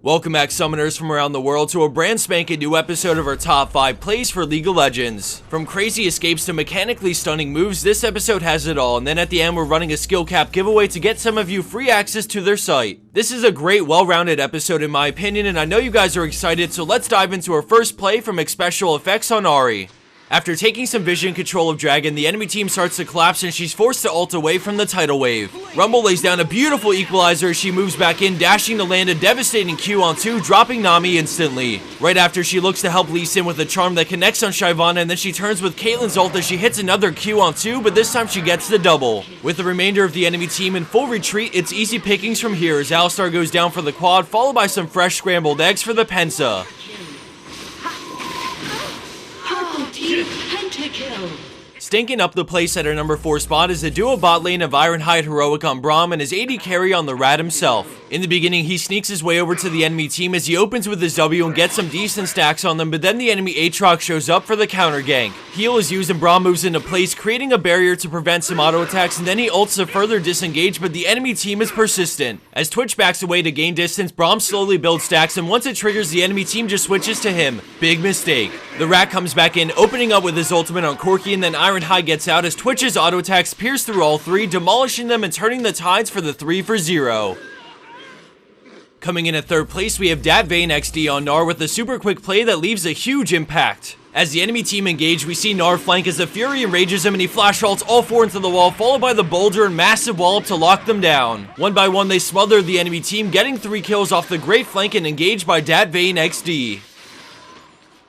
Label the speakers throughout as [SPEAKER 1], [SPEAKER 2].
[SPEAKER 1] Welcome back, summoners from around the world, to a brand spanking new episode of our top 5 plays for League of Legends. From crazy escapes to mechanically stunning moves, this episode has it all, and then at the end we're running a skill cap giveaway to get some of you free access to their site. This is a great, well-rounded episode in my opinion, and I know you guys are excited, so let's dive into our first play from Special Effects on Ahri. After taking some vision control of Dragon, the enemy team starts to collapse and she's forced to ult away from the tidal wave. Rumble lays down a beautiful equalizer as she moves back in, dashing to land a devastating Q on 2, dropping Nami instantly. Right after, she looks to help Lee Sin with a charm that connects on Shyvana, and then she turns with Caitlyn's ult as she hits another Q on 2, but this time she gets the double. With the remainder of the enemy team in full retreat, it's easy pickings from here as Alistar goes down for the quad, followed by some fresh scrambled eggs for the Pensa. Stinking up the place at our number 4 spot is the duo bot lane of Ironhide Heroic on Braum and his AD carry on the Rat himself. In the beginning, he sneaks his way over to the enemy team as he opens with his W and gets some decent stacks on them, but then the enemy Aatrox shows up for the counter gank. Heal is used and Braum moves into place, creating a barrier to prevent some auto attacks, and then he ults to further disengage, but the enemy team is persistent. As Twitch backs away to gain distance, Braum slowly builds stacks, and once it triggers, the enemy team just switches to him. Big mistake. The Rat comes back in, opening up with his ultimate on Corki, and then Ironhide gets out as Twitch's auto attacks pierce through all three, demolishing them and turning the tides for the 3-for-0. Coming in at third place, we have Dat Vayne XD on Gnar with a super quick play that leaves a huge impact. As the enemy team engage, we see Gnar flank as the Fury enrages him and he flash ults all 4 into the wall, followed by the Boulder and massive wallop to lock them down. One by one, they smother the enemy team, getting 3 kills off the great flank and engaged by Dat Vayne XD.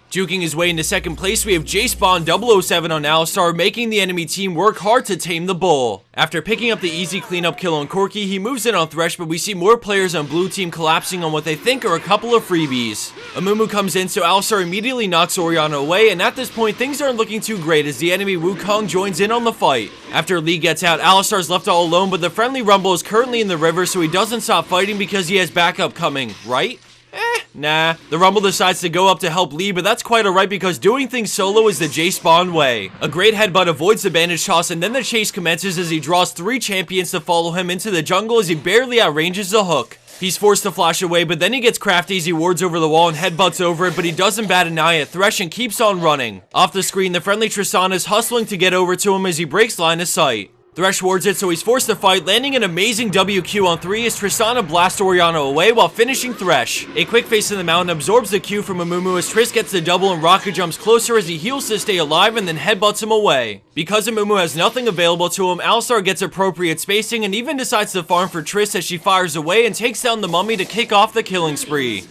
[SPEAKER 1] Juking his way into second place, we have JSpawn 007 on Alistar, making the enemy team work hard to tame the bull. After picking up the easy cleanup kill on Corki, he moves in on Thresh, but we see more players on blue team collapsing on what they think are a couple of freebies. Amumu comes in, so Alistar immediately knocks Orianna away, and at this point, things aren't looking too great as the enemy Wukong joins in on the fight. After Lee gets out, Alistar's left all alone, but the friendly Rumble is currently in the river, so he doesn't stop fighting because he has backup coming, right? Nah. The Rumble decides to go up to help Lee, but that's quite alright because doing things solo is the JSpawn way. A great headbutt avoids the bandage toss, and then the chase commences as he draws 3 champions to follow him into the jungle as he barely outranges the hook. He's forced to flash away, but then he gets crafty as he wards over the wall and headbutts over it, but he doesn't bat an eye at Thresh and keeps on running. Off the screen, the friendly Tristana is hustling to get over to him as he breaks line of sight. Thresh wards it, so he's forced to fight, landing an amazing WQ on 3 as Tristana blasts Orianna away while finishing Thresh. A quick face in the mountain absorbs the Q from Amumu as Triss gets the double and rocket jumps closer as he heals to stay alive and then headbutts him away. Because Amumu has nothing available to him, Alistar gets appropriate spacing and even decides to farm for Triss as she fires away and takes down the Mummy to kick off the killing spree.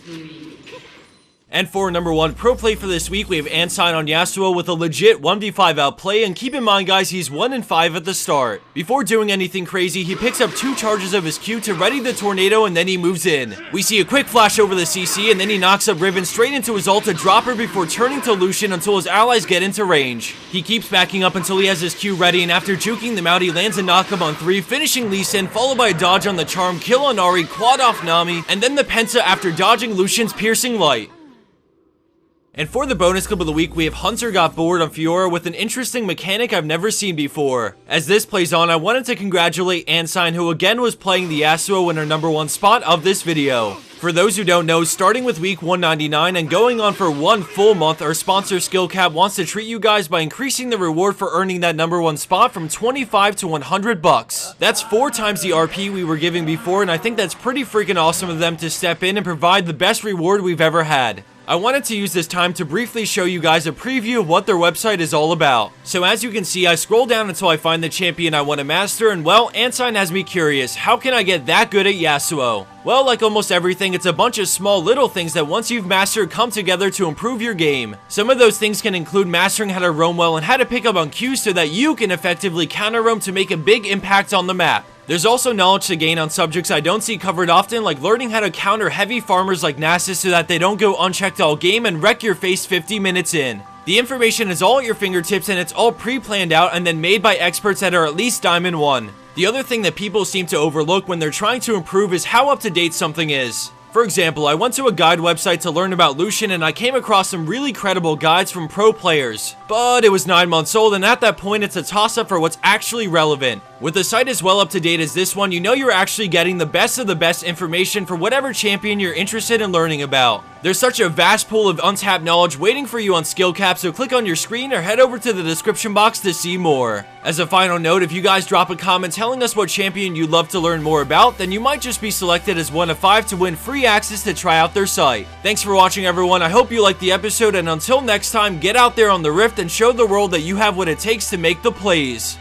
[SPEAKER 1] And for number 1 pro play for this week, we have Ansine on Yasuo with a legit 1v5 outplay, and keep in mind guys, he's 1-5 at the start. Before doing anything crazy, he picks up 2 charges of his Q to ready the tornado and then he moves in. We see a quick flash over the CC and then he knocks up Riven straight into his ult to drop her before turning to Lucian until his allies get into range. He keeps backing up until he has his Q ready, and after juking them out, he lands a knockup on 3, finishing Lee Sin, followed by a dodge on the charm, kill on Ahri, quad off Nami, and then the Pensa after dodging Lucian's piercing light. And for the bonus clip of the week, we have Hunter got bored on Fiora with an interesting mechanic I've never seen before. As this plays on, I wanted to congratulate Ansine, who again was playing the Yasuo in her number 1 spot of this video. For those who don't know, starting with week 199 and going on for 1 full month, our sponsor Skill Cap wants to treat you guys by increasing the reward for earning that number 1 spot from 25 to 100 bucks. That's 4 times the RP we were giving before, and I think that's pretty freaking awesome of them to step in and provide the best reward we've ever had. I wanted to use this time to briefly show you guys a preview of what their website is all about. So as you can see, I scroll down until I find the champion I want to master, and well, Ansine has me curious, how can I get that good at Yasuo? Well, like almost everything, it's a bunch of small little things that once you've mastered come together to improve your game. Some of those things can include mastering how to roam well and how to pick up on Qs so that you can effectively counter roam to make a big impact on the map. There's also knowledge to gain on subjects I don't see covered often, like learning how to counter heavy farmers like Nasus so that they don't go unchecked all game and wreck your face 50 minutes in. The information is all at your fingertips and it's all pre-planned out and then made by experts that are at least Diamond 1. The other thing that people seem to overlook when they're trying to improve is how up to date something is. For example, I went to a guide website to learn about Lucian and I came across some really credible guides from pro players. But it was 9 months old and at that point it's a toss up for what's actually relevant. With the site as well up to date as this one, you know you're actually getting the best of the best information for whatever champion you're interested in learning about. There's such a vast pool of untapped knowledge waiting for you on SkillCap, so click on your screen or head over to the description box to see more. As a final note, if you guys drop a comment telling us what champion you'd love to learn more about, then you might just be selected as one of 5 to win free access to try out their site. Thanks for watching, everyone. I hope you liked the episode, and until next time, get out there on the Rift and show the world that you have what it takes to make the plays.